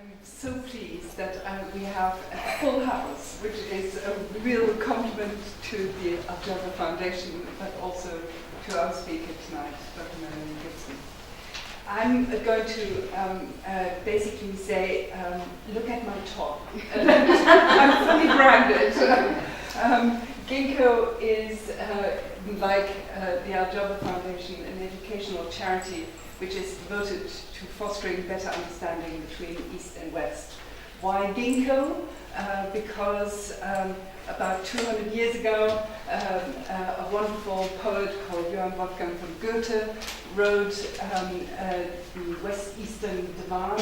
I'm so pleased that we have a full house, which is a real compliment to the Archeological Foundation, but also to our speaker tonight, Dr. Melanie Gibson. I'm going to basically say, look at my top. I'm fully branded. Gingko is, like the Archeological Foundation, an educational charity which is devoted to fostering better understanding between East and West. Why Gingko? Because about 200 years ago, a wonderful poet called Johann Wolfgang von Goethe wrote the West Eastern Divan,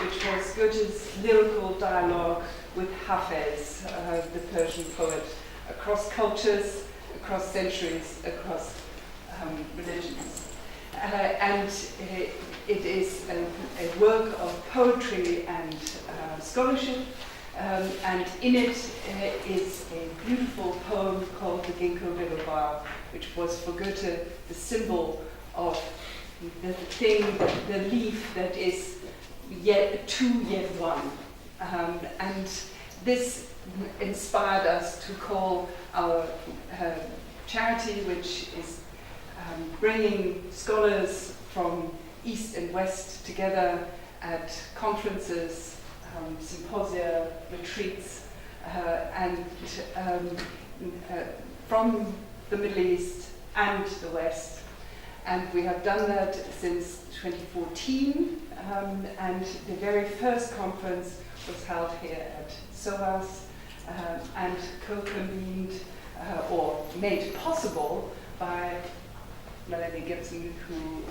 which was Goethe's lyrical dialogue with Hafez, the Persian poet, across cultures, across centuries, across religions. And it is a work of poetry and scholarship, and in it is a beautiful poem called the Gingko Biloba, which was for Goethe the symbol of the thing, the leaf that is yet two, yet one. And this inspired us to call our charity, which is bringing scholars from East and West together at conferences, symposia, retreats, and from the Middle East and the West. And we have done that since 2014, and the very first conference was held here at SOAS and co-convened or made possible by Melanie Gibson, who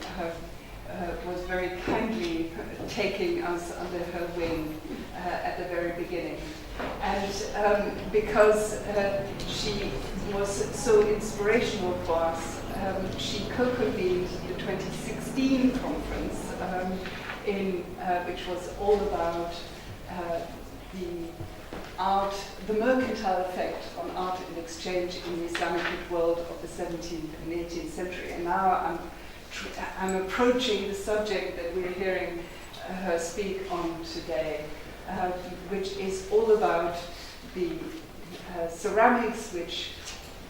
was very kindly taking us under her wing at the very beginning. And because she was so inspirational for us, she co-convened the 2016 conference, which was all about the mercantile effect on art and exchange in the Islamic world of the 17th and 18th century. And now I'm approaching the subject that we're hearing her speak on today, which is all about the ceramics which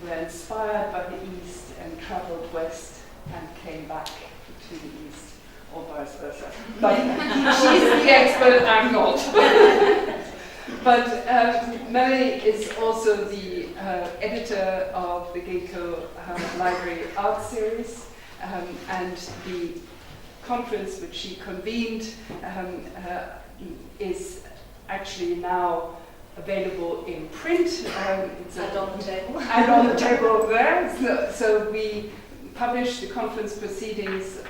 were inspired by the East and traveled west and came back to the East, or vice versa. But she's the expert, I'm not. But Melanie is also the editor of the Gingko Library Art Series, and the conference which she convened is actually now available in print. And on the table. And on the table over there. So we published the conference proceedings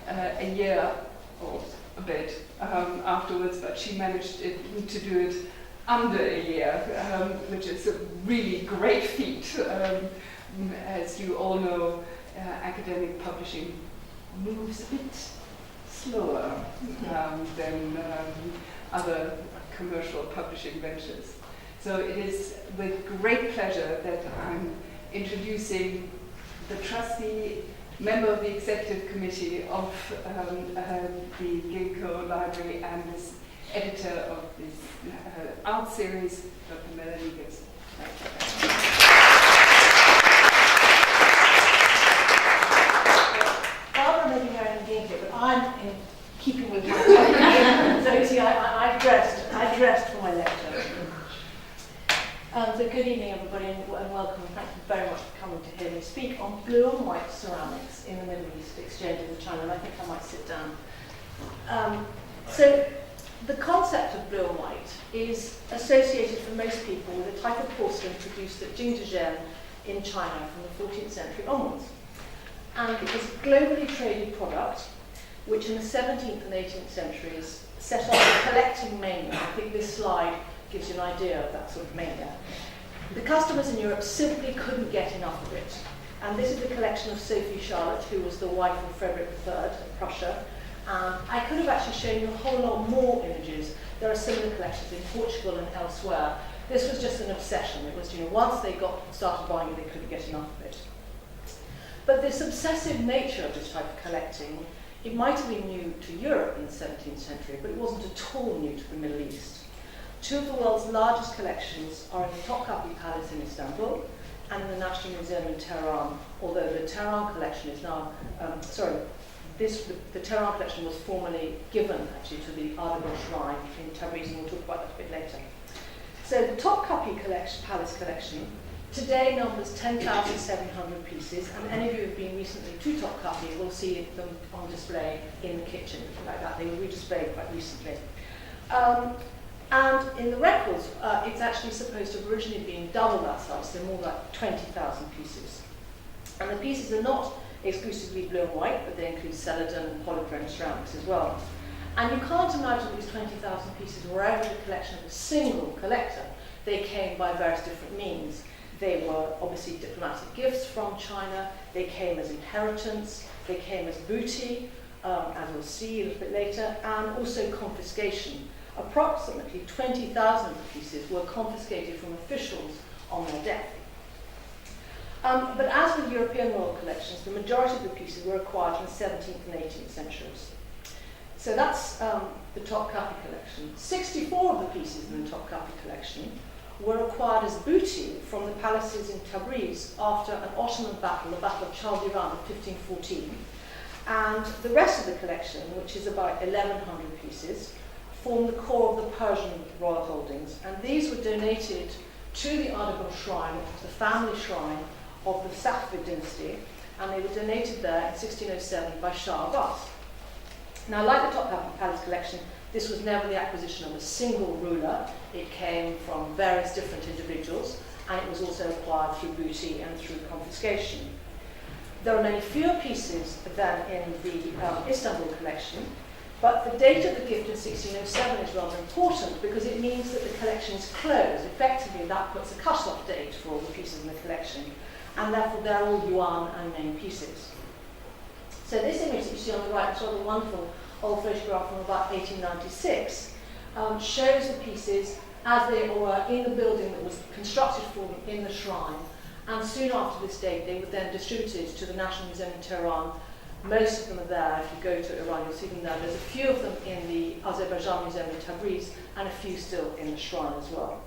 a year or a bit afterwards, but she managed to do it under a year, which is a really great feat. As you all know, academic publishing moves a bit slower than other commercial publishing ventures. So it is with great pleasure that I'm introducing the trustee, member of the executive committee of the Gingko Library, and this editor of this art series, Dr. Melanie Gibson. Barbara may be wearing a Gingko, but I'm in keeping with my topic. So you see, I dressed for my lecture. So good evening, everybody, and welcome. Thank you very much for coming to hear me speak on blue and white ceramics in the Middle East, exchanging with China. And I think I might sit down. So the concept of blue and white is associated for most people with a type of porcelain produced at Jingzhen in China from the 14th century onwards. And it was a globally traded product, which in the 17th and 18th centuries set off a collecting mania. I think this slide gives you an idea of that sort of mania. The customers in Europe simply couldn't get enough of it. And this is the collection of Sophie Charlotte, who was the wife of Frederick III of Prussia. I could have actually shown you a whole lot more images. There are similar collections in Portugal and elsewhere. This was just an obsession. It was, once they started buying it, they couldn't get enough of it. But this obsessive nature of this type of collecting It might have been new to Europe in the 17th century, but it wasn't at all new to the Middle East. Two of the world's largest collections are in the Topkapi Palace in Istanbul and in the National Museum in Tehran, although the Tehran collection is now, the Tehran collection was formerly given actually to the Archeological Shrine in Tabriz, and we'll talk about that a bit later. So the Topkapi Palace collection today numbers 10,700 pieces, and any of you who have been recently to Topkapi will see them on display in the kitchen, like that. They were redisplayed quite recently. And in the records, it's actually supposed to have originally been double that size, so more like 20,000 pieces. And the pieces are not exclusively blue and white, but they include celadon and polychrome ceramics as well. And you can't imagine these 20,000 pieces were ever the collection of a single collector. They came by various different means. They were obviously diplomatic gifts from China, they came as inheritance, they came as booty, as we'll see a little bit later, and also confiscation. Approximately 20,000 of the pieces were confiscated from officials on their death. But as with European royal collections, the majority of the pieces were acquired in the 17th and 18th centuries. So that's the Topkapi collection. 64 of the pieces in the Topkapi collection were acquired as booty from the palaces in Tabriz after an Ottoman battle, the Battle of Chaldiran of 1514. And the rest of the collection, which is about 1,100 pieces, form the core of the Persian royal holdings. And these were donated to the Archeological Shrine, which was the family shrine of the Safavid dynasty, and they were donated there in 1607 by Shah Abbas. Now, like the Topkapi Palace collection, this was never the acquisition of a single ruler. It came from various different individuals, and it was also acquired through booty and through confiscation. There are many fewer pieces than in the Istanbul collection, but the date of the gift in 1607 is rather important because it means that the collection is closed. Effectively, that puts a cut-off date for all the pieces in the collection, and therefore they're all yuan and main pieces. So this image that you see on the right, is rather wonderful old photograph from about 1896, shows the pieces as they were in the building that was constructed for them in the shrine. And soon after this date, they were then distributed to the National Museum in Tehran. Most of them are there. If you go to Iran, you'll see them there. There's a few of them in the Azerbaijan Museum in Tabriz, and a few still in the shrine as well.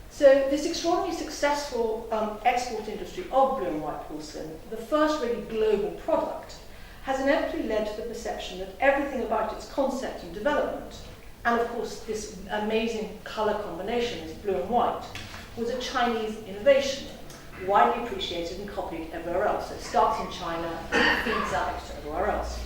So this extraordinarily successful export industry of blue and white porcelain, the first really global product, has inevitably led to the perception that everything about its concept and development, and of course this amazing colour combination, this blue and white, was a Chinese innovation, widely appreciated and copied everywhere else. So it starts in China and feeds out to everywhere else.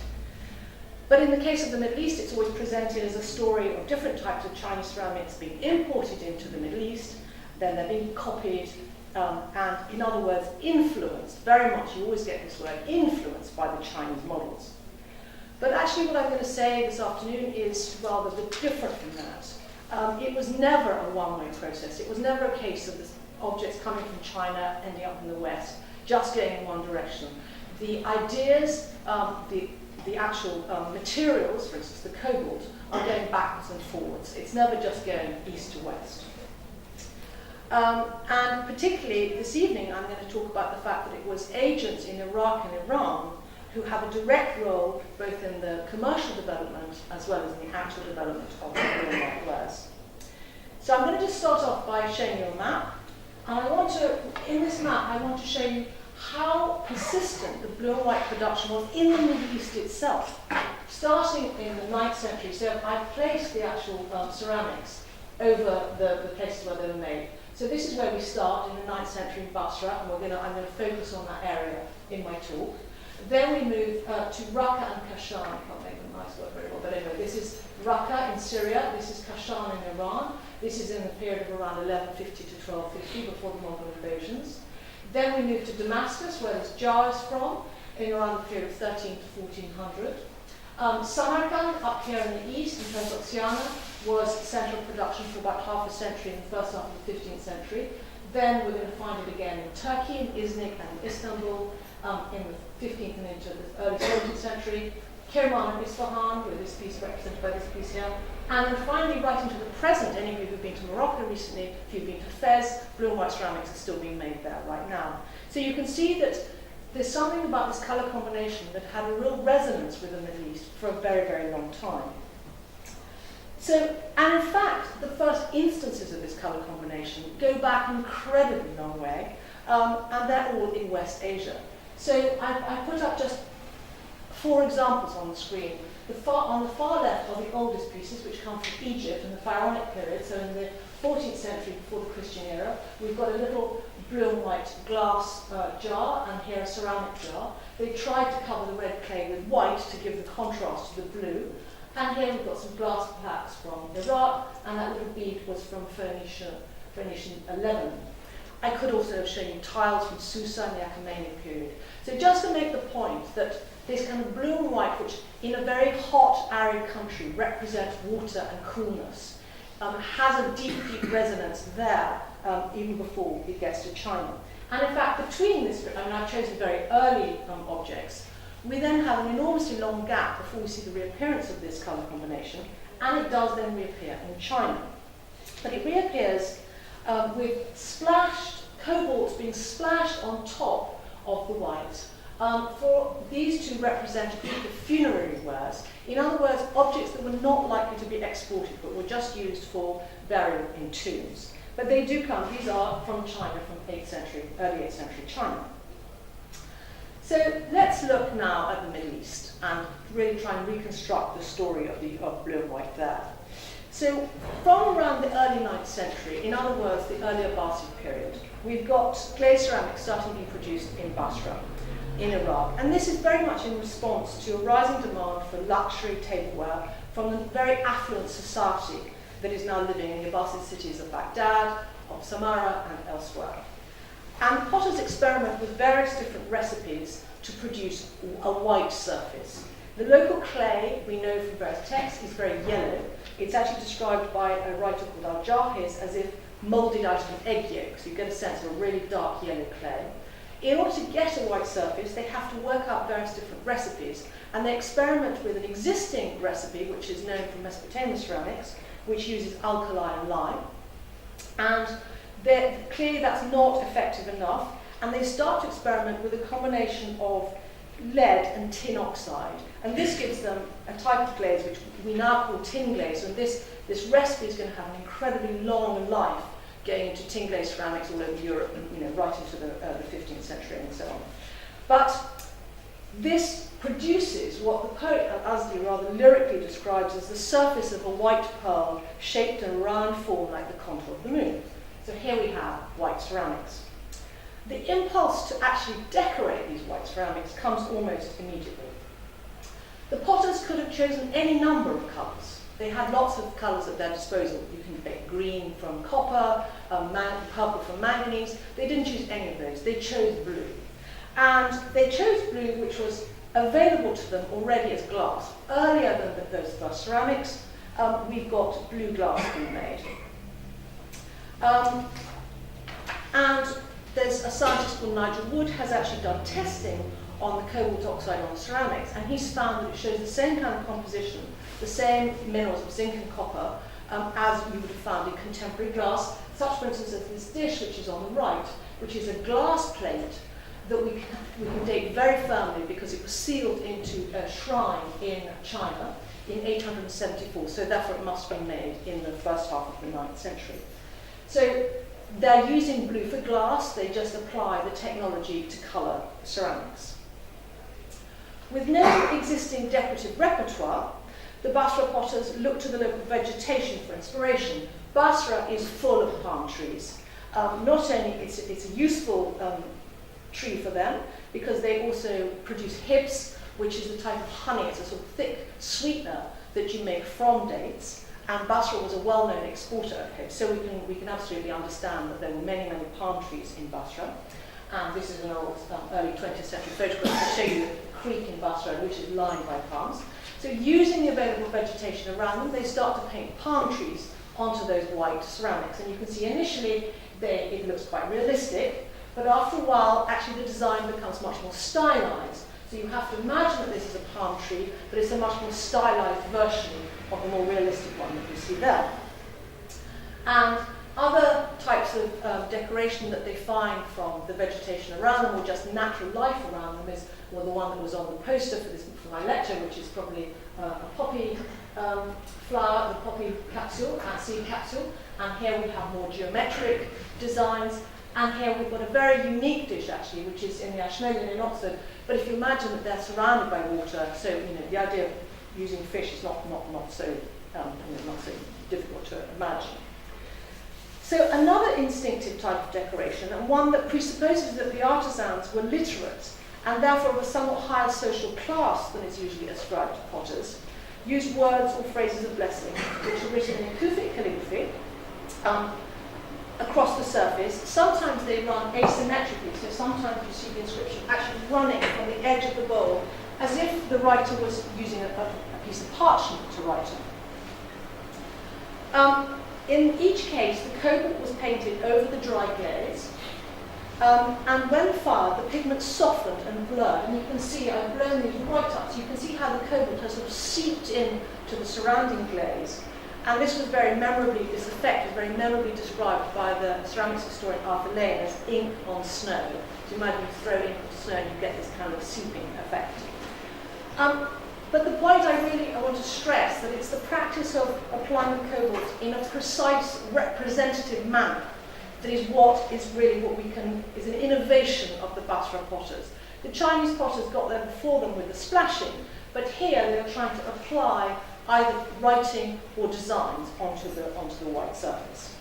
But in the case of the Middle East, it's always presented as a story of different types of Chinese ceramics being imported into the Middle East, then they're being copied, and in other words, influenced, very much, you always get this word, influenced by the Chinese models. But actually what I'm going to say this afternoon is rather a bit different from that. It was never a one-way process. It was never a case of the objects coming from China, ending up in the West, just going in one direction. The ideas, the actual materials, for instance, the cobalt, are going backwards and forwards. It's never just going east to west. And particularly this evening, I'm going to talk about the fact that it was agents in Iraq and Iran who have a direct role both in the commercial development as well as in the actual development of the blue and white wares. So I'm going to just start off by showing you a map. And in this map, I want to show you how persistent the blue and white production was in the Middle East itself, starting in the 9th century. So I've placed the actual ceramics over the places where they were made. So this is where we start in the 9th century in Basra, and I'm going to focus on that area in my talk. Then we move to Raqqa and Kashan. I can't make the nice word very well, but anyway, this is Raqqa in Syria, this is Kashan in Iran. This is in the period of around 1150 to 1250, before the Mongol invasions. Then we move to Damascus, where this jar is from, in around the period of 13 to 1400. Samarkand, up here in the east, in Transoxiana, was central production for about half a century in the first half of the 15th century. Then we're going to find it again in Turkey, in Iznik and Istanbul, in the 15th and into the early 17th century. Kirman and Isfahan, with this piece represented by this piece here. And then finally, right into the present, any of you who've been to Morocco recently, if you've been to Fez, blue and white ceramics are still being made there right now. So you can see that there's something about this colour combination that had a real resonance with the Middle East for a very, very long time. So, and in fact, the first instances of this colour combination go back an incredibly long way, and they're all in West Asia. So I put up just 4 examples on the screen. On the far left are the oldest pieces, which come from Egypt in the Pharaonic period, so in the 14th century before the Christian era. We've got a little blue and white glass jar, and here a ceramic jar. They tried to cover the red clay with white to give the contrast to the blue. And here we've got some glass plaques from Iraq, and that little bead was from Phoenician Lebanon. I could also have shown you tiles from Susa in the Achaemenid period. So just to make the point that this kind of blue and white, which in a very hot, arid country represents water and coolness, has a deep, deep resonance there, even before it gets to China. And in fact, between this, I've chosen very early objects, we then have an enormously long gap before we see the reappearance of this colour combination, and it does then reappear in China. But it reappears with splashed cobalt being splashed on top of the white. For these two represent a group of funerary wares. In other words, objects that were not likely to be exported, but were just used for burial in tombs. But they do come, these are from China, from 8th century, early 8th century China. So let's look now at the Middle East and really try and reconstruct the story of blue and white there. So from around the early 9th century, in other words, the early Abbasid period, we've got clay ceramics starting to be produced in Basra, in Iraq. And this is very much in response to a rising demand for luxury tableware from the very affluent society that is now living in the Abbasid cities of Baghdad, of Samarra, and elsewhere. And potters experiment with various different recipes to produce a white surface. The local clay, we know from various texts, is very yellow. It's actually described by a writer called Al-Jahiz as if moulded out of an egg yolk, so you get a sense of a really dark yellow clay. In order to get a white surface, they have to work out various different recipes, and they experiment with an existing recipe, which is known from Mesopotamian ceramics, which uses alkali and lime. And clearly that's not effective enough, and they start to experiment with a combination of lead and tin oxide. And this gives them a type of glaze which we now call tin glaze, and this recipe is going to have an incredibly long life going into tin glaze ceramics all over Europe, and right into the 15th century and so on. But this produces what the poet Al-Azdi rather lyrically describes as the surface of a white pearl shaped in a round form like the contour of the moon. So here we have white ceramics. The impulse to actually decorate these white ceramics comes almost immediately. The potters could have chosen any number of colours. They had lots of colours at their disposal. You can make green from copper, purple from manganese. They didn't choose any of those. They chose blue. And they chose blue, which was available to them already as glass. Earlier than those first ceramics, we've got blue glass being made. And there's a scientist called Nigel Wood has actually done testing on the cobalt oxide on ceramics, and he's found that it shows the same kind of composition, the same minerals of zinc and copper, as you would have found in contemporary glass, such for instance as this dish which is on the right, which is a glass plate that we can date very firmly because it was sealed into a shrine in China in 874, so therefore it must be made in the first half of the 9th century. So they're using blue for glass, they just apply the technology to colour ceramics. With no existing decorative repertoire, the Basra potters look to the local vegetation for inspiration. Basra is full of palm trees. Not only it's a useful tree for them, because they also produce hips, which is a type of honey. It's a sort of thick sweetener that you make from dates. And Basra was a well-known exporter of hips, so we can absolutely understand that there were many, many palm trees in Basra. And this is an old early 20th century photograph to show you a creek in Basra, which is lined by palms. So using the available vegetation around them, they start to paint palm trees onto those white ceramics. And you can see initially it looks quite realistic, but after a while, actually the design becomes much more stylized. So you have to imagine that this is a palm tree, but it's a much more stylized version of the more realistic one that you see there. And Other types of decoration that they find from the vegetation around them or just natural life around them is, well, the one that was on the poster for my lecture, which is probably a poppy flower, the poppy capsule, seed capsule. And here we have more geometric designs. And here we've got a very unique dish, actually, which is in the Ashmolean in Oxford. But if you imagine that they're surrounded by water, so the idea of using fish is not so not so difficult to imagine. So another instinctive type of decoration, and one that presupposes that the artisans were literate and therefore of a somewhat higher social class than is usually ascribed to potters, used words or phrases of blessing which are written in Kufic calligraphy across the surface. Sometimes they run asymmetrically, so sometimes you see the inscription actually running from the edge of the bowl as if the writer was using a piece of parchment to write on. In each case, the cobalt was painted over the dry glaze, and when fired, the pigment softened and blurred, and you can see, I've blown these right up, so you can see how the cobalt has sort of seeped in to the surrounding glaze. And this effect was very memorably described by the ceramics historian Arthur Lane as ink on snow. So you imagine you throw ink on snow and you get this kind of seeping effect. But the point I want to stress that it's the practice of applying the cobalt in a precise representative manner that is is an innovation of the Basra potters. The Chinese potters got there before them with the splashing, but here they're trying to apply either writing or designs onto the white surface.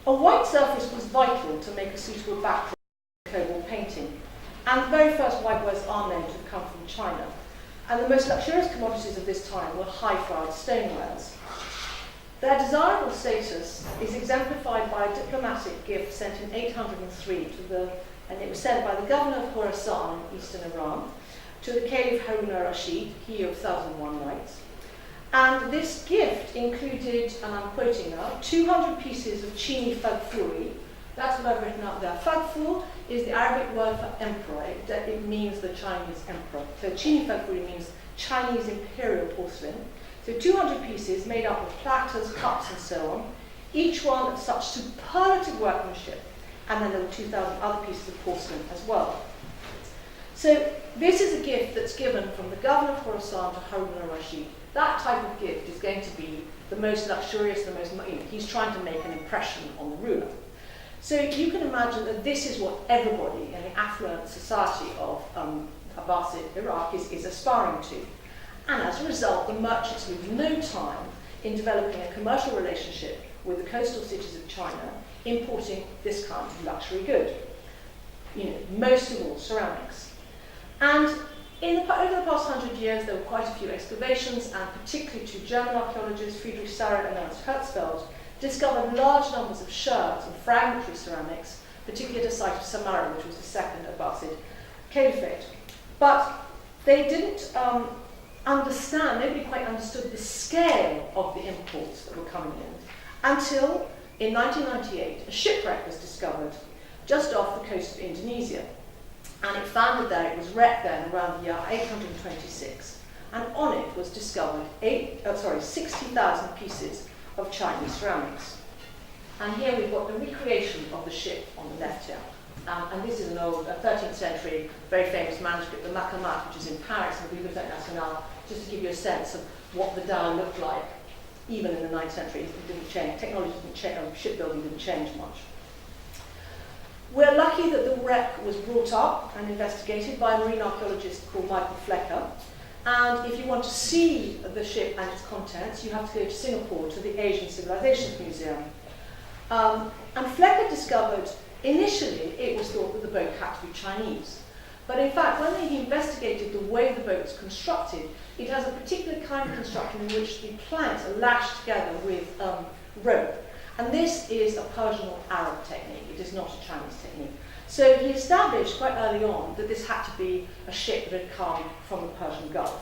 A white surface was vital to make a suitable backdrop for cobalt painting, and the very first white wares are known to have come from China. And the most luxurious commodities of this time were high-fired stonewares. Their desirable status is exemplified by a diplomatic gift sent in 803 and it was sent by the governor of Khorasan in eastern Iran to the Caliph Harun al-Rashid, he of 1,001 Nights. And this gift included, and I'm quoting now, 200 pieces of chini fagfuri. That's what I've written up there. Fagfur is the Arabic word for emperor. It means the Chinese emperor. So chini fagfuri means Chinese imperial porcelain. So 200 pieces made up of platters, cups, and so on, each one of such superlative workmanship. And then there were 2,000 other pieces of porcelain as well. So this is a gift that's given from the governor of Khorasan to Harun al-Rashid. That type of gift is going to be the most luxurious, he's trying to make an impression on the ruler. So you can imagine that this is what everybody in the affluent society of Abbasid Iraq is aspiring to. And as a result, the merchants lose no time in developing a commercial relationship with the coastal cities of China, importing this kind of luxury good. Most of all, ceramics. And over the past 100 years, there were quite a few excavations, and particularly two German archaeologists, Friedrich Sarre and Ernst Herzfeld, discovered large numbers of sherds and fragmentary ceramics, particularly at the site of Samarra, which was the second Abbasid Caliphate. But they didn't nobody quite understood the scale of the imports that were coming in until, in 1998, a shipwreck was discovered just off the coast of Indonesia. And it founded there, it was wrecked then around the year 826. And on it was discovered 60,000 pieces of Chinese ceramics. And here we've got the recreation of the ship on the left here. And this is an old 13th century, very famous manuscript, the Makamat, which is in Paris, in the Bibliothèque Nationale, just to give you a sense of what the dhow looked like, even in the 9th century. It didn't change, technology didn't change, shipbuilding didn't change much. We're lucky that the wreck was brought up and investigated by a marine archaeologist called Michael Flecker. And if you want to see the ship and its contents, you have to go to Singapore to the Asian Civilizations Museum. And Flecker discovered, initially, it was thought that the boat had to be Chinese. But in fact, when he investigated the way the boat was constructed, it has a particular kind of construction in which the planks are lashed together with rope. And this is a Persian or Arab technique. It is not a Chinese technique. So he established quite early on that this had to be a ship that had come from the Persian Gulf.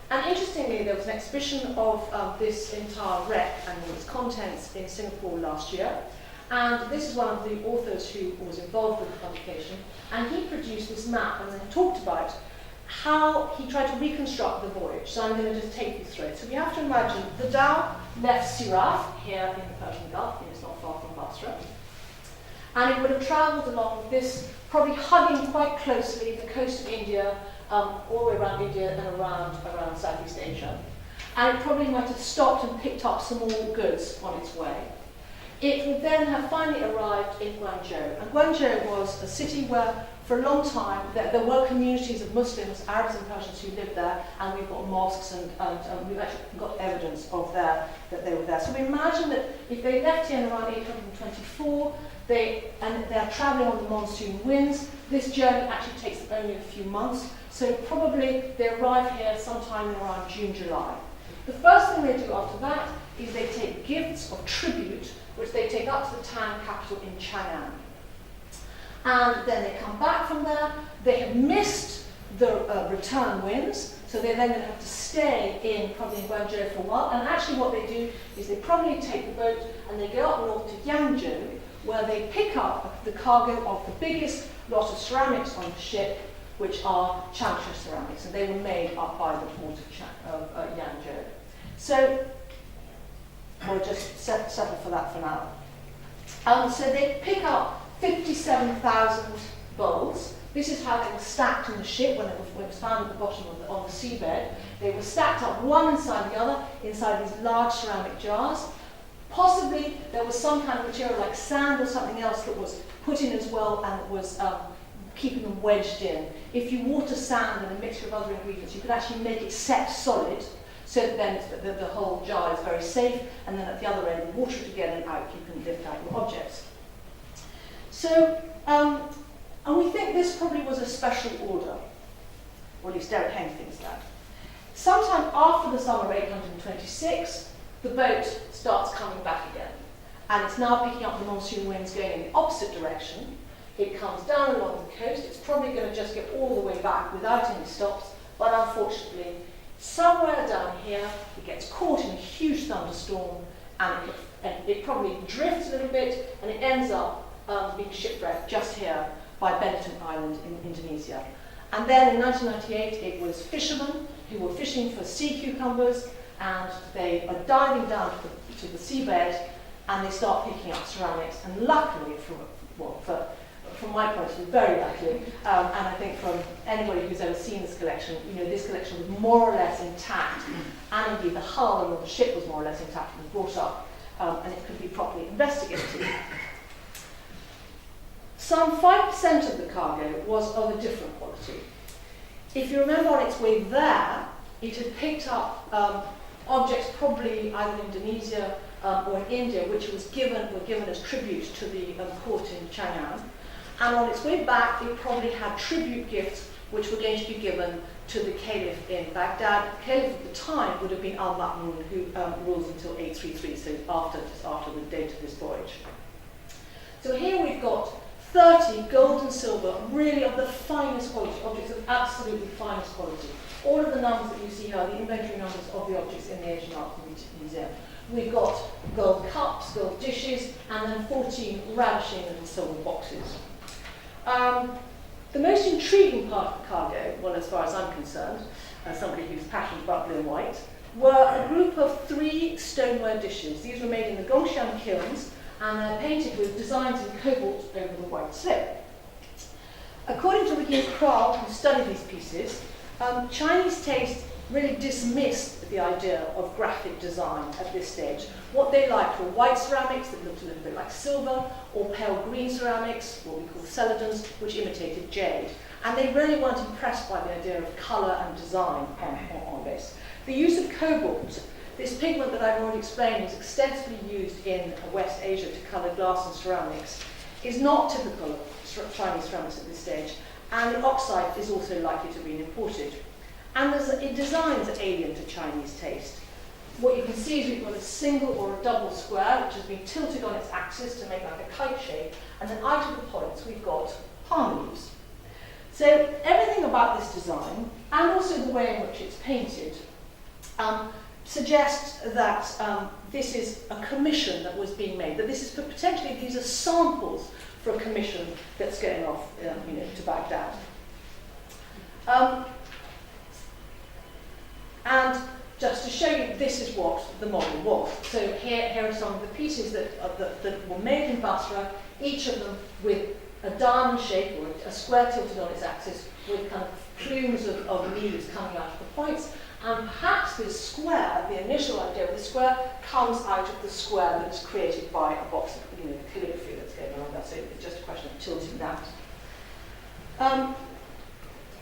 And interestingly, there was an exhibition of this entire wreck and its contents in Singapore last year. And this is one of the authors who was involved with the publication. And he produced this map and then talked about how he tried to reconstruct the voyage. So I'm going to just take you through it. So we have to imagine the dhow left Syria, here in the Persian Gulf, it's not far from Basra, and it would have travelled along this, probably hugging quite closely the coast of India, all the way around India and around Southeast Asia. And it probably might have stopped and picked up some more goods on its way. It would then have finally arrived in Guangzhou. And Guangzhou was a city where, for a long time, there were communities of Muslims, Arabs and Persians who lived there, and we've got mosques and we've actually got evidence of that they were there. So we imagine that if they left here in around 824, they're travelling on the monsoon winds. This journey actually takes them only a few months, so probably they arrive here sometime in around June, July. The first thing they do after that is they take gifts of tribute, which they take up to the Tang capital in Chang'an. And then they come back from there. They have missed the return winds, so they're then going to have to stay probably in Guangzhou for a while. And actually what they do is they probably take the boat and they go up north to Yangzhou, where they pick up the cargo of the biggest lot of ceramics on the ship, which are Changsha ceramics, and they were made up by the port of Yangzhou. So we'll just settle for that for now. So they pick up 57,000 bowls. This is how they were stacked in the ship when it was found at the bottom on the seabed. They were stacked up one inside the other, inside these large ceramic jars. Possibly there was some kind of material like sand or something else that was put in as well, and it was keeping them wedged in. If you water sand and a mixture of other ingredients, you could actually make it set solid, so that then the whole jar is very safe, and then at the other end, you water it again and out, you can lift out your objects. So, and we think this probably was a special order, or at least Derek Haynes thinks that. Sometime after the summer of 826, the boat starts coming back again, and it's now picking up the monsoon winds going in the opposite direction. It comes down along the coast. It's probably going to just get all the way back without any stops, but unfortunately, somewhere down here, it gets caught in a huge thunderstorm, and it probably drifts a little bit, and it ends up being shipwrecked just here by Benton Island in Indonesia. And then in 1998, it was fishermen who were fishing for sea cucumbers, and they are diving down to the seabed, and they start picking up ceramics. And luckily, from my point of view, very luckily, and I think from anybody who's ever seen this collection, this collection was more or less intact, and indeed the hull of the ship was more or less intact and was brought up, and it could be properly investigated. Some 5% of the cargo was of a different quality. If you remember, on its way there, it had picked up objects probably either in Indonesia or in India, which were given as tribute to the port in Chang'an. And on its way back, it probably had tribute gifts which were going to be given to the Caliph in Baghdad. The Caliph at the time would have been Al-Ma'mun, who rules until 833, so just after the date of this voyage. So here we've got 30 gold and silver, really of the finest quality, objects of absolutely finest quality. All of the numbers that you see here are the inventory numbers of the objects in the Asian Art Museum. We've got gold cups, gold dishes, and then 14 ravishing little silver boxes. The most intriguing part of the cargo, well, as far as I'm concerned, as somebody who's passionate about blue and white, were a group of 3 stoneware dishes. These were made in the Gongshan kilns, and they're painted with designs in cobalt over the white slip. According to Regina Kral, who studied these pieces, Chinese taste really dismissed the idea of graphic design at this stage. What they liked were white ceramics that looked a little bit like silver, or pale green ceramics, what we call celadons, which imitated jade. And they really weren't impressed by the idea of colour and design on this. The use of cobalt, this pigment that I've already explained is extensively used in West Asia to colour glass and ceramics, is not typical of Chinese ceramics at this stage, and the oxide is also likely to be imported. And it designs are alien to Chinese taste. What you can see is we've got a single or a double square, which has been tilted on its axis to make like a kite shape, and then out of the points we've got palm leaves. So everything about this design, and also the way in which it's painted, suggests that this is a commission that was being made, that this is potentially, these are samples for a commission that's going off to Baghdad. And just to show you, this is what the model was. So here are some of the pieces that were made in Basra, each of them with a diamond shape or a square tilted on its axis with kind of plumes of leaves coming out of the points. And perhaps this square, the initial idea of the square, comes out of the square that is created by a box of calligraphy that's going around that. So it's just a question of tilting that.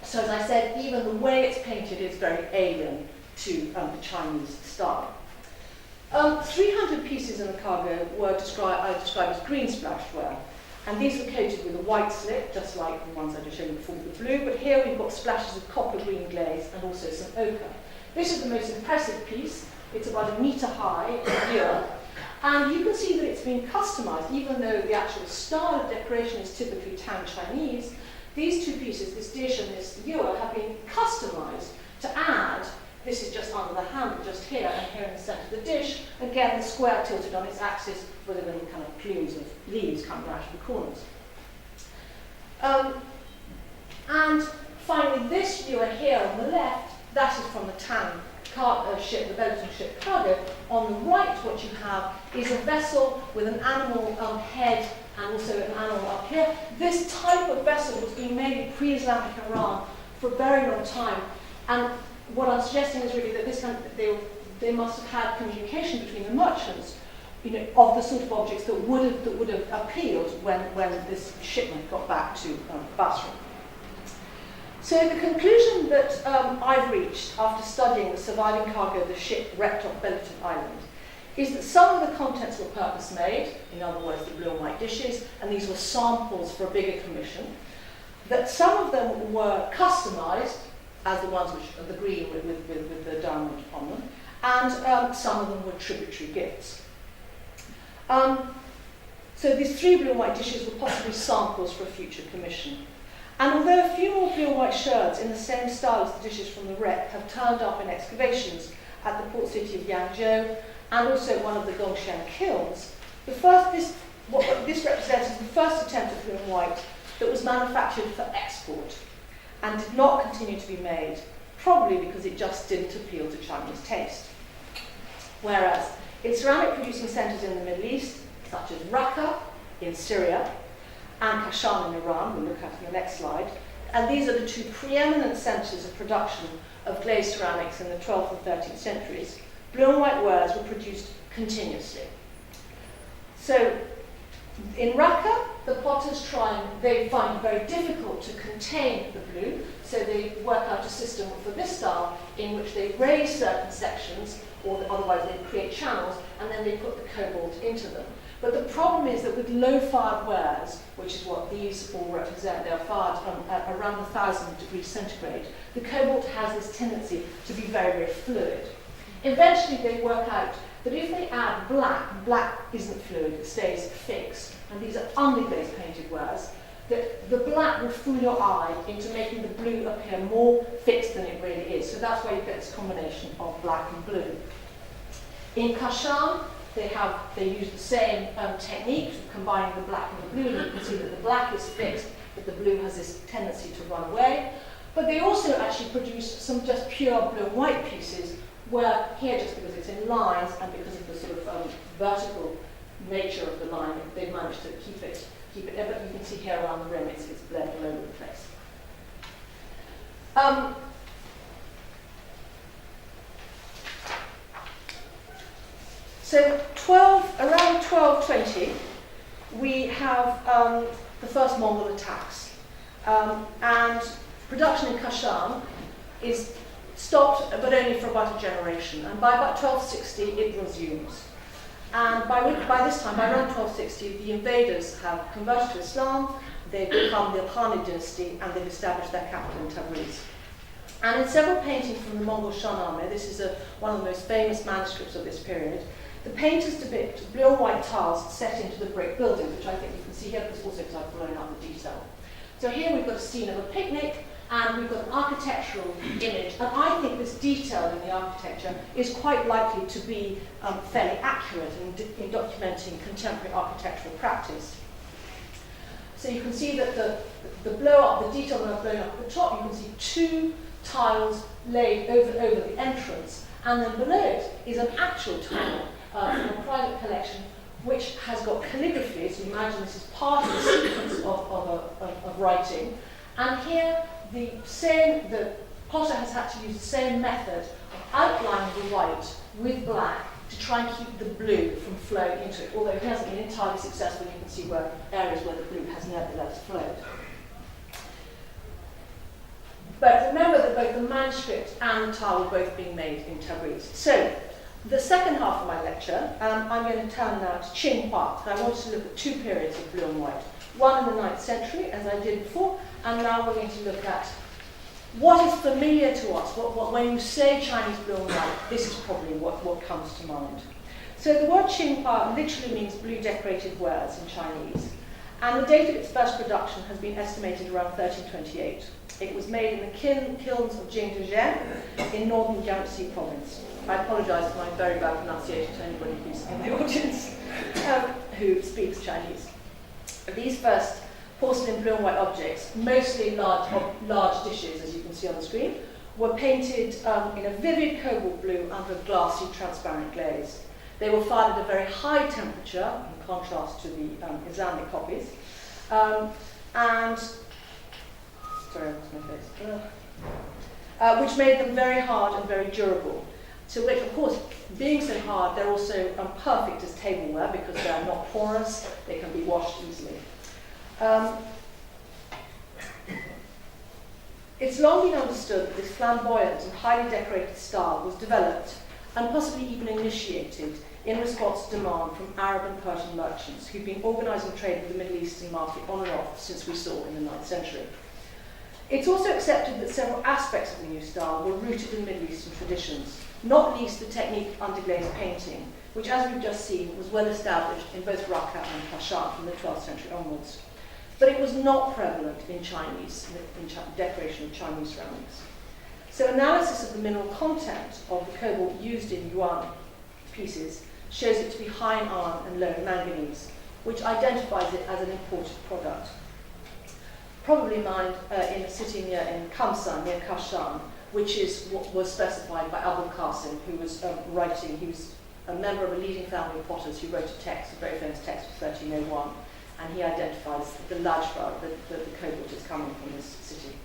So as I said, even the way it's painted is very alien to the Chinese style. 300 pieces in the cargo were described as green splashware, and these were coated with a white slip, just like the ones I just showed you before with the blue, but here we've got splashes of copper green glaze and also some ochre. This is the most impressive piece. It's about 1 metre high in Europe, and you can see that it's been customised, even though the actual style of decoration is typically Tang Chinese. These two pieces, this dish and this ewer, have been customised to add. This is just under the handle, just here, and here in the centre of the dish. Again, the square tilted on its axis with a little kind of plumes of leaves coming out of the corners. And finally, this ewer here on the left, that is from the Tang ship, the Belgian ship Cargo. On the right, what you have is a vessel with an animal head and also an animal up here. This type of vessel was being made in pre-Islamic Iran for a very long time. And what I'm suggesting is really that this kind of, they must have had communication between the merchants, of the sort of objects that would have appealed when this shipment got back to Basra. So the conclusion that I've reached after studying the surviving cargo of the ship wrecked off Belgian Island is that some of the contents were purpose-made, in other words, the blue and white dishes, and these were samples for a bigger commission, that some of them were customised, as the ones which are the green with the diamond on them, and some of them were tributary gifts. So these 3 blue and white dishes were possibly samples for a future commission. And although a few more blue and white sherds in the same style as the dishes from the wreck have turned up in excavations at the port city of Yangzhou and also one of the Gongshan kilns, what this represents is the first attempt at blue and white that was manufactured for export and did not continue to be made, probably because it just didn't appeal to Chinese taste. Whereas in ceramic producing centres in the Middle East, such as Raqqa in Syria and Kashan in Iran, we'll look at in the next slide, and these are the 2 preeminent centres of production of glazed ceramics in the 12th and 13th centuries, blue and white wares were produced continuously. So in Raqqa, the potters they find it very difficult to contain the blue, so they work out a system for this style in which they raise certain sections, or otherwise they create channels, and then they put the cobalt into them. But the problem is that with low-fired wares, which is what these all represent, they're fired at around 1,000 degrees centigrade, the cobalt has this tendency to be very, very fluid. Eventually they work out that if they add black isn't fluid, it stays fixed, and these are underglazed painted wares, that the black will fool your eye into making the blue appear more fixed than it really is. So that's why you get this combination of black and blue. In Kashan, they use the same technique of combining the black and the blue. You can see that the black is fixed, but the blue has this tendency to run away. But they also actually produce some just pure blue and white pieces, where here, just because it's in lines and because of the sort of vertical nature of the line, they've managed to keep it there. But you can see here around the rim, it's bled all over the place. So around 1220, we have the first Mongol attacks. And production in Kashan is stopped, but only for about a generation. And by about 1260, it resumes. And by this time, by around 1260, the invaders have converted to Islam, they've become the Ilkhanid dynasty, and they've established their capital in Tabriz. And in several paintings from the Mongol Shahnameh, this is one of the most famous manuscripts of this period, the painters depict blue and white tiles set into the brick buildings, which I think you can see here, because I've blown out the detail. So here we've got a scene of a picnic, and we've got an architectural image, and I think this detail in the architecture is quite likely to be fairly accurate in documenting contemporary architectural practice. So you can see that the blow up, the detail that I've blown up at the top, you can see 2 tiles laid over the entrance, and then below it is an actual tile from a private collection which has got calligraphy, so imagine this is part of the sequence of writing. And here the potter has had to use the same method of outlining the white with black to try and keep the blue from flowing into it, although it hasn't been entirely successful. You can see areas where the blue has nevertheless flowed. But remember that both the manuscript and the tile were both being made in Tabriz. So, the second half of my lecture, I'm going to turn now to Qing Hua. I want to look at two periods of blue and white. One in the 9th century, as I did before, and now we're going to look at what is familiar to us. When you say Chinese blue and white, this is probably what comes to mind. So the word Qing Hua literally means blue decorated wares in Chinese. And the date of its first production has been estimated around 1328. It was made in the kilns of Gingko in northern Jiangxi province. I apologise for my very bad pronunciation to anybody who's in the audience who speaks Chinese. These first porcelain blue and white objects, mostly large dishes, as you can see on the screen, were painted in a vivid cobalt blue under a glassy transparent glaze. They were fired at a very high temperature, in contrast to the Islamic copies, which made them very hard and very durable. So which, of course, being so hard, they're also perfect as tableware because they are not porous, they can be washed easily. It's long been understood that this flamboyant and highly decorated style was developed and possibly even initiated in response to demand from Arab and Persian merchants who'd been organising trade with the Middle Eastern market on and off since we saw in the 9th century. It's also accepted that several aspects of the new style were rooted in Middle Eastern traditions, not least the technique of underglazed painting, which, as we've just seen, was well established in both Raqqa and Kashan from the 12th century onwards. But it was not prevalent in decoration of Chinese ceramics. So analysis of the mineral content of the cobalt used in yuan pieces shows it to be high in iron and low in manganese, which identifies it as an imported product. Probably mined in a city in Kamsan, near Kashan, which is what was specified by Abul Qasim, who was writing. He was a member of a leading family of potters who wrote a very famous text of 1301, and he identifies the lajra, the cobalt is coming from this city.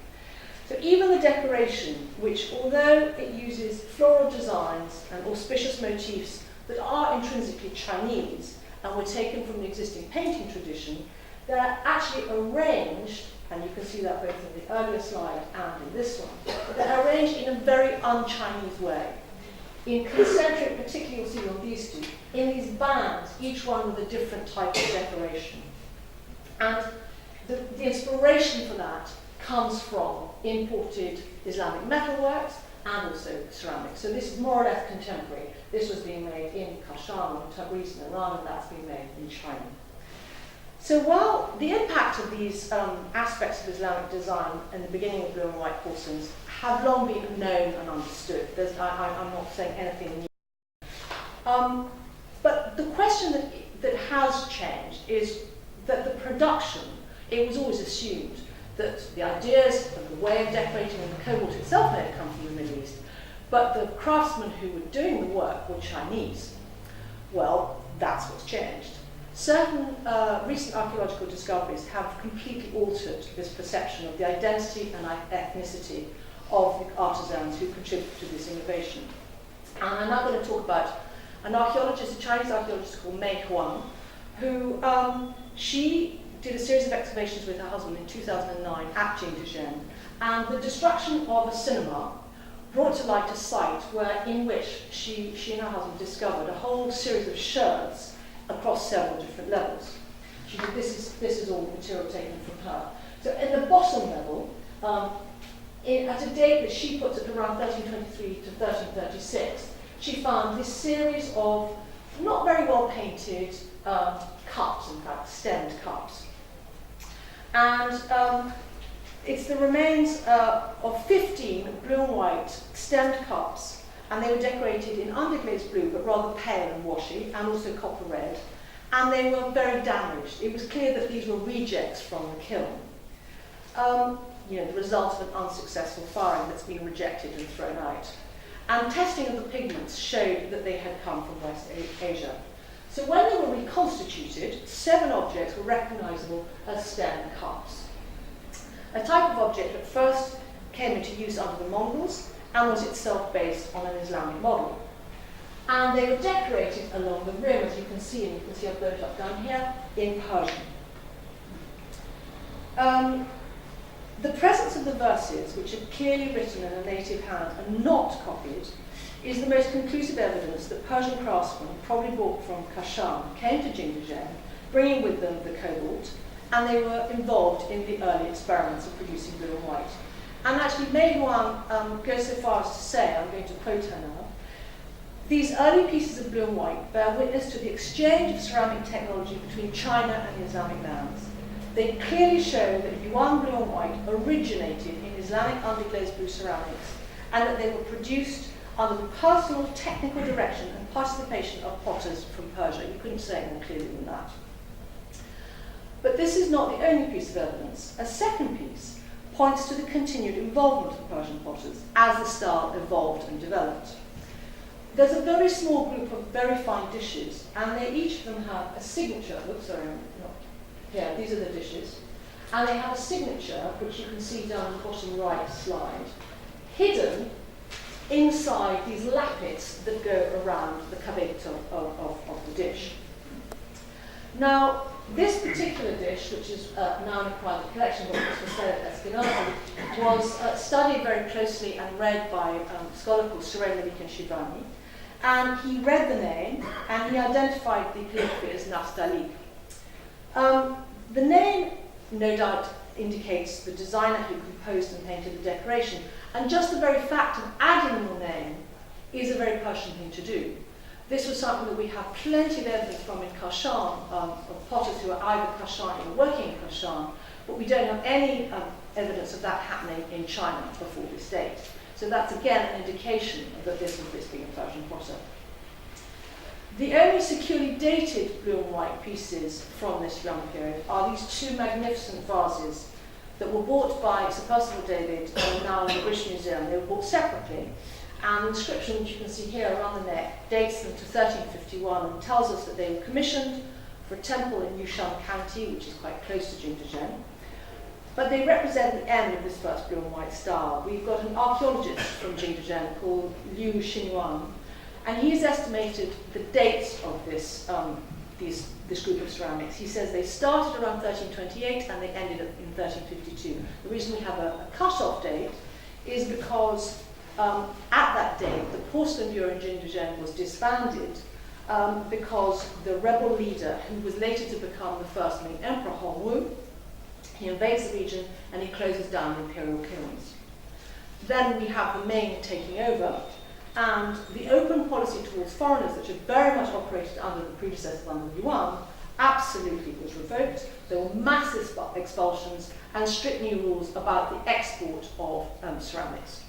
So even the decoration, which although it uses floral designs and auspicious motifs that are intrinsically Chinese and were taken from the existing painting tradition, they're actually arranged, and you can see that both in the earlier slide and in this one, they're arranged in a very un-Chinese way. In concentric, particularly you'll see on these two, in these bands, each one with a different type of decoration. And the inspiration for that comes from imported Islamic metalworks and also ceramics. So this is more or less contemporary. This was being made in Kashan or Tabriz in Iran, and that's being made in China. So while the impact of these aspects of Islamic design in the beginning of blue and white porcelains have long been known and understood, I'm not saying anything new. But the question that has changed is that the production, it was always assumed that the ideas and the way of decorating and the cobalt itself may have come from the Middle East, but the craftsmen who were doing the work were Chinese. Well, that's what's changed. Certain recent archaeological discoveries have completely altered this perception of the identity and ethnicity of the artisans who contributed to this innovation. And I'm now going to talk about an archaeologist, a Chinese archaeologist called Mei Huang, who she did a series of excavations with her husband in 2009 at Jingko, and the destruction of a cinema brought to light a site in which she and her husband discovered a whole series of sherds across several different levels. She did, this is all material taken from her. So in the bottom level, at a date that she puts at around 1323 to 1336, she found this series of not very well painted cups, in fact, stemmed cups. And it's the remains of 15 blue and white stemmed cups, and they were decorated in underglazed blue, but rather pale and washy, and also copper red, and they were very damaged. It was clear that these were rejects from the kiln. the result of an unsuccessful firing that's been rejected and thrown out. And testing of the pigments showed that they had come from West Asia. So when they were reconstituted, 7 objects were recognizable as stem cups. A type of object that first came into use under the Mongols and was itself based on an Islamic model. And they were decorated along the rim, as you can see, and you can see I've blown it up down here, in Persian. The presence of the verses, which are clearly written in a native hand and not copied, is the most conclusive evidence that Persian craftsmen, probably brought from Kashan, came to Jingdezhen, bringing with them the cobalt, and they were involved in the early experiments of producing blue and white. And actually, Mei Huang goes so far as to say, I'm going to quote her now, these early pieces of blue and white bear witness to the exchange of ceramic technology between China and the Islamic lands. They clearly show that Yuan blue and white originated in Islamic underglazed blue ceramics, and that they were produced under the personal technical direction and participation of potters from Persia. You couldn't say it more clearly than that. But this is not the only piece of evidence. A second piece points to the continued involvement of Persian potters as the style evolved and developed. There's a very small group of very fine dishes, and they each of them have a signature. Oops, sorry, not here. These are the dishes, and they have a signature, which you can see down the bottom right slide, hidden inside these lappets that go around the cavet of the dish. Now, this particular dish, which is now in a private collection, but was for sale at Espinal, was studied very closely and read by a scholar called Syria Shivani. And he read the name, and he identified the calligraphy as Naftali. The name, no doubt, indicates the designer who composed and painted the decoration. And just the very fact of adding the name is a very Persian thing to do. This was something that we have plenty of evidence from in Kashan, of potters who are either Kashani or working in Kashan, but we don't have any evidence of that happening in China before this date. So that's again an indication that this being a Persian potter. The only securely dated blue and white pieces from this young period are these 2 magnificent vases that were bought by Sir Percival David and now in the British Museum. They were bought separately, and the inscription, which you can see here around the neck, dates them to 1351 and tells us that they were commissioned for a temple in Yushan County, which is quite close to Jingdezhen. But they represent the end of this first blue and white style. We've got an archaeologist from Jingdezhen called Liu Xinyuan, and he's estimated the dates of this group of ceramics. He says they started around 1328 and they ended in 1352. The reason we have a cut-off date is because at that date, the porcelain bureau in Jingdezhen was disbanded because the rebel leader, who was later to become the first Ming Emperor, Hongwu, he invades the region and he closes down the imperial kilns. Then we have the Ming taking over, and the open policy towards foreigners, which had very much operated under the predecessors under Yuan, absolutely was revoked. There were massive expulsions and strict new rules about the export of ceramics.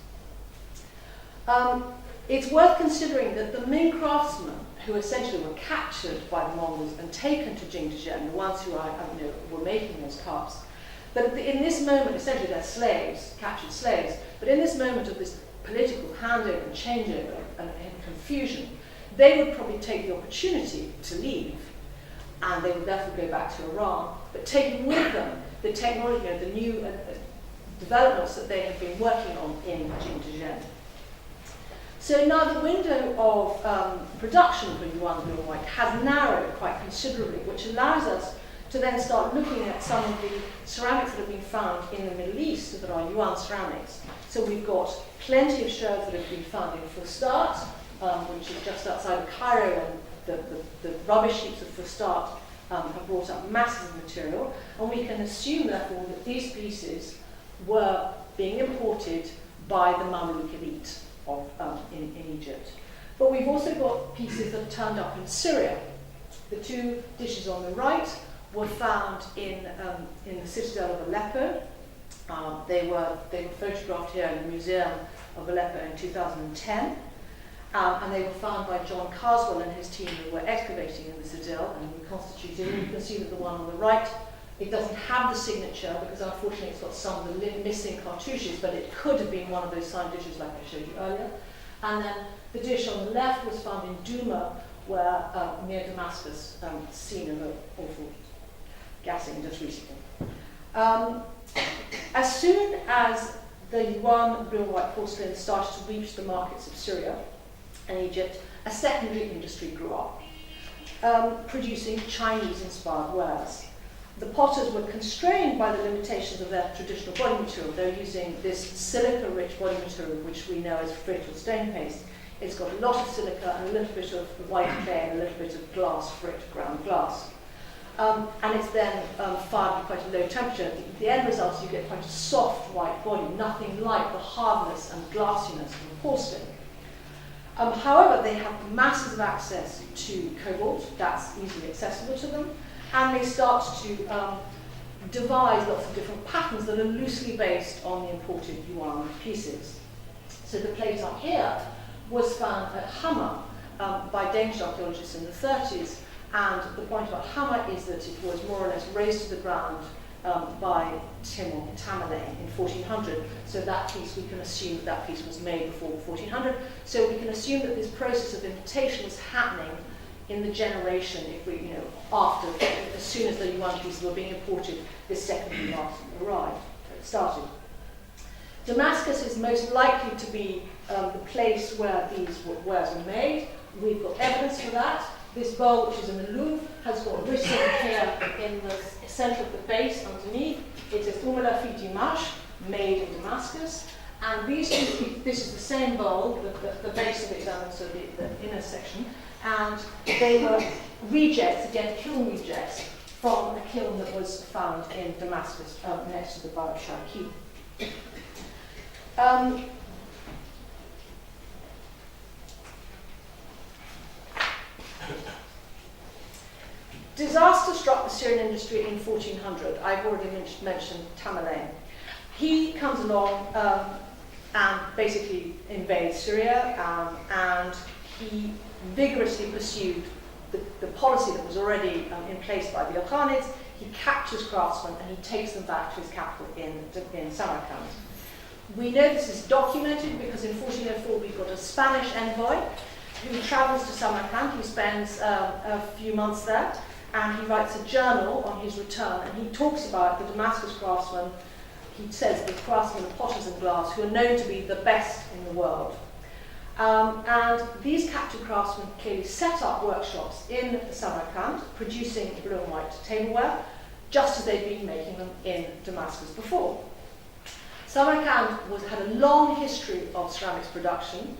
It's worth considering that the Ming craftsmen, who essentially were captured by the Mongols and taken to Jingdezhen, the ones who were making those cups, that in this moment, essentially they're slaves, captured slaves, but in this moment of this political handover and changeover and confusion, they would probably take the opportunity to leave, and they would therefore go back to Iran, but taking with them the technology, the new developments that they had been working on in Jingdezhen. So now the window of production for Yuan blue and white has narrowed quite considerably, which allows us to then start looking at some of the ceramics that have been found in the Middle East that are Yuan ceramics. So we've got plenty of sherds that have been found in Fustat, which is just outside of Cairo, and the rubbish heaps of Fustat have brought up masses of material, and we can assume therefore that these pieces were being imported by the Mamluk elite in Egypt. But we've also got pieces that turned up in Syria. The 2 dishes on the right were found in the citadel of Aleppo. They were photographed here in the Museum of Aleppo in 2010, and they were found by John Carswell and his team who were excavating in the citadel and reconstituting. You can see that the one on the right It doesn't have the signature because unfortunately it's got some of the missing cartouches, but it could have been one of those signed dishes like I showed you earlier. And then the dish on the left was found in Douma, where near Damascus, seen in the awful gassing just recently. As soon as the yuan blue and white porcelain started to reach the markets of Syria and Egypt, a secondary industry grew up, producing Chinese-inspired wares. The potters were constrained by the limitations of their traditional body material. They're using this silica-rich body material, which we know as frit or stone paste. It's got a lot of silica and a little bit of white clay and a little bit of glass, frit, ground glass. And it's then fired at quite a low temperature. The end result is you get quite a soft white body, nothing like the hardness and glassiness of porcelain. However, they have masses of access to cobalt, that's easily accessible to them, and they start to devise lots of different patterns that are loosely based on the imported yuan pieces. So the plate up here was found at Hama by Danish archaeologists in the 30s, and the point about Hama is that it was more or less razed to the ground by Timur Tamerlane in 1400. So that piece, we can assume that that piece was made before 1400. So we can assume that this process of importation was happening in the generation, if we, after, as soon as the yuan pieces were being imported, this secondary market started. Damascus is most likely to be the place where these wares were made. We've got evidence for that. This bowl, which is in the Louvre, has got written here in the center of the base underneath. It says Umela fi Dimash, made in Damascus. And these two, this is the same bowl, the base of it down, so the inner section. And they were rejects, again, kiln rejects, from a kiln that was found in Damascus next to the Bar of Sharqi. Disaster struck the Syrian industry in 1400. I've already mentioned Tamerlane. He comes along and basically invades Syria, and he vigorously pursued the policy that was already in place by the Ilkhanids. He captures craftsmen and he takes them back to his capital in Samarkand. We know this is documented because in 1404 we've got a Spanish envoy who travels to Samarkand. He spends a few months there, and he writes a journal on his return, and he talks about the Damascus craftsmen. He says the craftsmen of potters and glass who are known to be the best in the world. And these captured craftsmen clearly set up workshops in Samarkand, producing blue and white tableware, just as they'd been making them in Damascus before. Samarkand had a long history of ceramics production.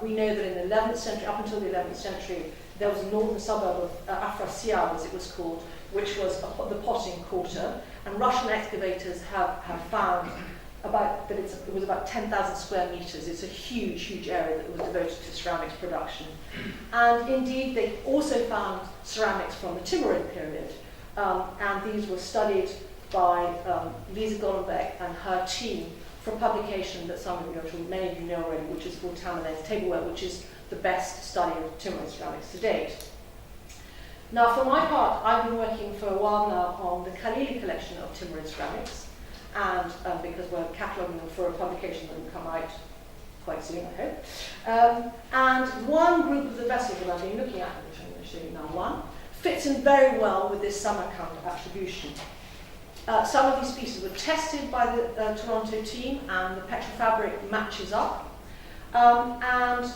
We know that in the 11th century, up until the 11th century, there was a northern suburb of Afrasiab, as it was called, which was the potting quarter. And Russian excavators have found it was about 10,000 square meters. It's a huge, huge area that was devoted to ceramics production. And indeed, they also found ceramics from the Timurid period. And these were studied by Lisa Gollenbeck and her team for a publication that many of you know already, which is called Tamerlane's Tableware, which is the best study of Timurid ceramics to date. Now, for my part, I've been working for a while now on the Calligraphy collection of Timurid ceramics, and because we're cataloguing them for a publication that will come out quite soon, I hope. And one group of the vessels that I've been looking at, which I'm going to show you now, fits in very well with this Samarkand attribution. Some of these pieces were tested by the Toronto team, and the petrofabric matches up. And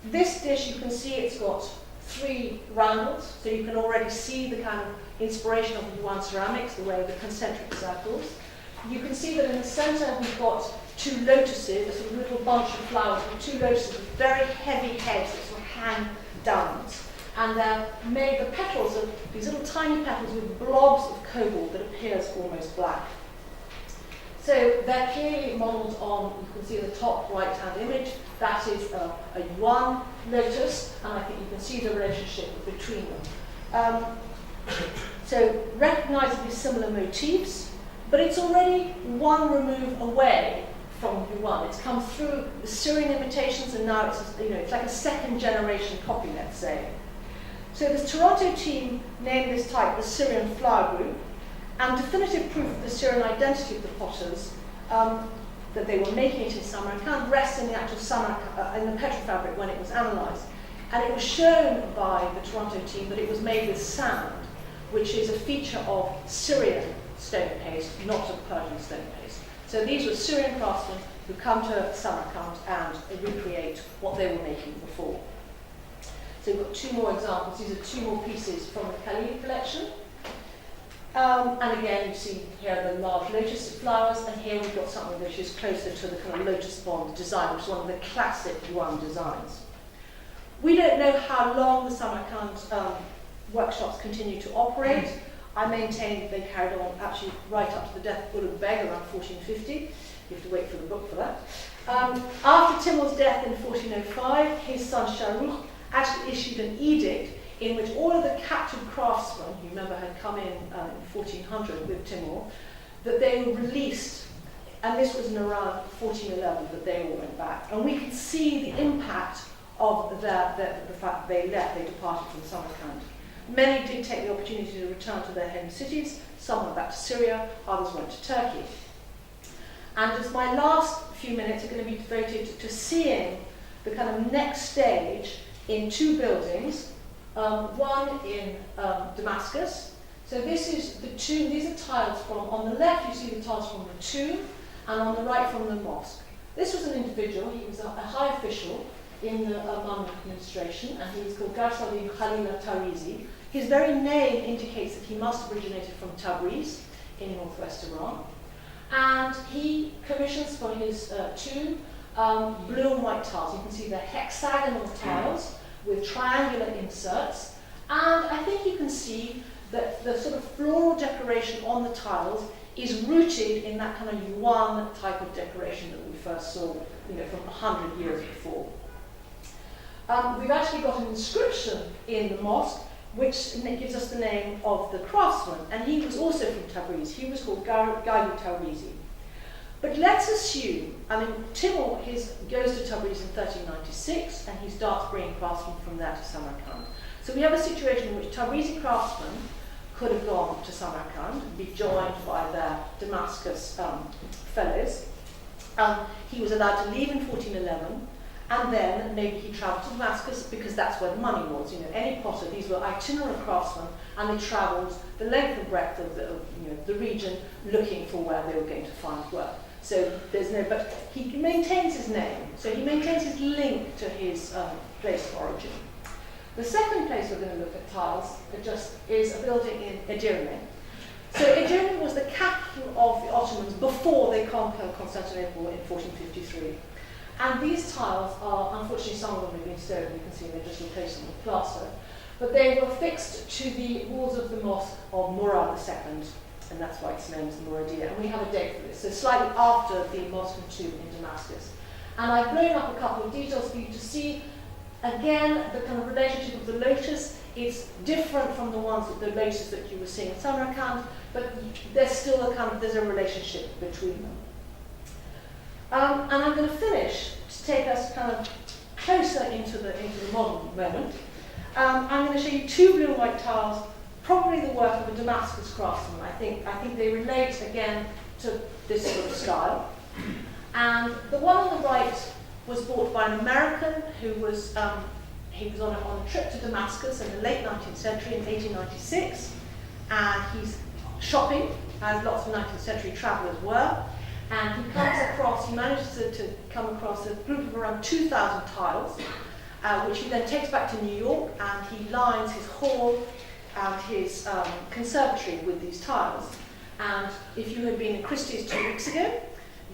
this dish, you can see it's got 3 roundels, so you can already see the kind of inspiration of the Yuan ceramics, the way of the concentric circles. You can see that in the center we've got 2 lotuses, a sort of little bunch of flowers with 2 lotuses with very heavy heads that sort of hang downwards. And they're made, the petals are these little tiny petals with blobs of cobalt that appears almost black. So they're clearly modelled on, you can see the top right-hand image, that is a yuan lotus, and I think you can see the relationship between them. So recognisably similar motifs, but it's already one remove away from yuan. It's come through the Syrian imitations, and now it's like a second-generation copy, let's say. So the Toronto team named this type the Syrian flower group, And definitive proof of the Syrian identity of the potters, that they were making it in Samarkand, rests in the actual in the petrofabric when it was analysed. And it was shown by the Toronto team that it was made with sand, which is a feature of Syrian stone paste, not of Persian stone paste. So these were Syrian craftsmen who come to Samarkand and recreate what they were making before. So we've got two more examples. These are two more pieces from the Calligraphy collection. And again, you see here the large lotus flowers, and here we've got something which is closer to the kind of lotus bomb design, which is one of the classic Yuan designs. We don't know how long the Samarkand workshops continue to operate. I maintain that they carried on actually right up to the death of Ulugh Beg around 1450. You have to wait for the book for that. After Timur's death in 1405, his son Shahrukh actually issued an edict in which all of the captured craftsmen, you remember had come in 1400 with Timur, that they were released, and this was in around 1411 that they all went back. And we can see the impact of the fact that they departed from Samarkand. Many did take the opportunity to return to their home cities, some went back to Syria, others went to Turkey. And as my last few minutes are going to be devoted to seeing the kind of next stage in two buildings, one in Damascus. So this is the tomb, these are tiles from, on the left you see the tiles from the tomb, and on the right from the mosque. This was an individual, he was a high official in the Mamluk administration, and he was called Safavid Khalil Tarizi. His very name indicates that he must have originated from Tabriz in northwest Iran. And he commissions for his tomb blue and white tiles. You can see the hexagonal tiles with triangular inserts, and I think you can see that the sort of floral decoration on the tiles is rooted in that kind of Yuan type of decoration that we first saw, from 100 years before. We've actually got an inscription in the mosque which gives us the name of the craftsman, and he was also from Tabriz. He was called Gaibu Tabrizi. But let's assume, Timur goes to Tabriz in 1396, and he starts bringing craftsmen from there to Samarkand. So we have a situation in which Tabrizi craftsmen could have gone to Samarkand, be joined by their Damascus fellows. He was allowed to leave in 1411, and then maybe he travelled to Damascus because that's where the money was. Any potter, these were itinerant craftsmen, and they travelled the length and breadth of the region looking for where they were going to find work. So but he maintains his name, so he maintains his link to his place of origin. The second place we're going to look at tiles is a building in Edirne. So Edirne was the capital of the Ottomans before they conquered Constantinople in 1453. And these tiles are, unfortunately, some of them have been stolen. You can see they're just replaced them with plaster. But they were fixed to the walls of the mosque of Murad II, and that's why it's known as the Muradia. And we have a date for this, so slightly after the mosque and tomb in Damascus. And I've blown up a couple of details for you to see, again, the kind of relationship of the lotus is different from the lotus that you were seeing in Samarkand, but there's still there's a relationship between them. And I'm going to finish to take us kind of closer into the modern moment. I'm going to show you two blue and white tiles, probably the work of a Damascus craftsman. I think they relate again to this sort of style. And the one on the right was bought by an American who was he was on a trip to Damascus in the late 19th century in 1896, and he's shopping, as lots of 19th century travellers were. And he manages to come across a group of around 2,000 tiles, which he then takes back to New York, and he lines his hall and his conservatory with these tiles. And if you had been in Christie's 2 weeks ago,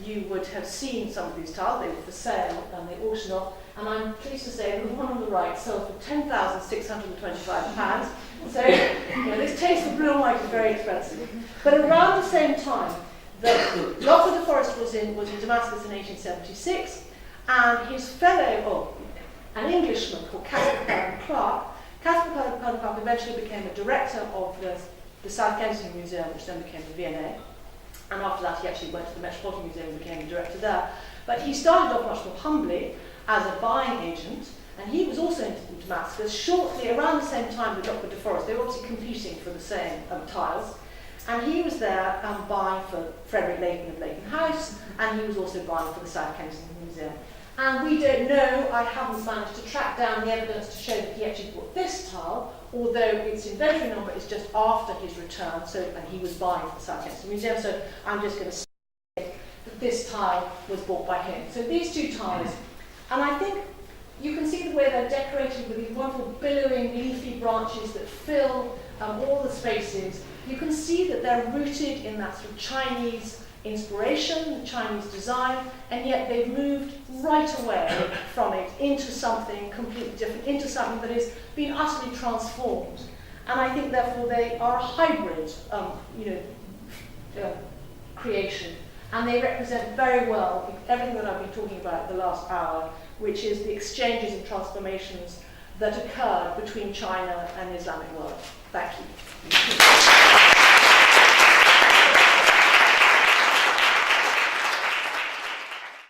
you would have seen some of these tiles. They were for sale, and they auctioned off. And I'm pleased to say the one on the right sold for £10,625. So this taste for blue and white is very expensive. But around the same time, Raqqa de Forest was in Damascus in 1876, and his fellow, an Englishman called Casper Clark, eventually became a director of the South Kensington Museum, which then became the V&A. And after that, he actually went to the Metropolitan Museum and became a director there. But he started off much more humbly as a buying agent, and he was also in Damascus shortly around the same time with Raqqa de Forest. They were obviously competing for the same tiles. And he was there buying for Frederick Leighton of Leighton House, and he was also buying for the South Kensington Museum. And we don't know, I haven't managed to track down the evidence to show that he actually bought this tile, although its inventory number is just after his return, and he was buying for the South Kensington Museum, so I'm just going to say that this tile was bought by him. So these two tiles, and I think you can see the way they're decorated with these wonderful billowing leafy branches that fill all the spaces. You can see that they're rooted in that sort of Chinese inspiration, Chinese design, and yet they've moved right away from it into something completely different, into something that has been utterly transformed. And I think therefore they are a hybrid creation, and they represent very well everything that I've been talking about the last hour, which is the exchanges and transformations that occurred between China and the Islamic world. Thank you.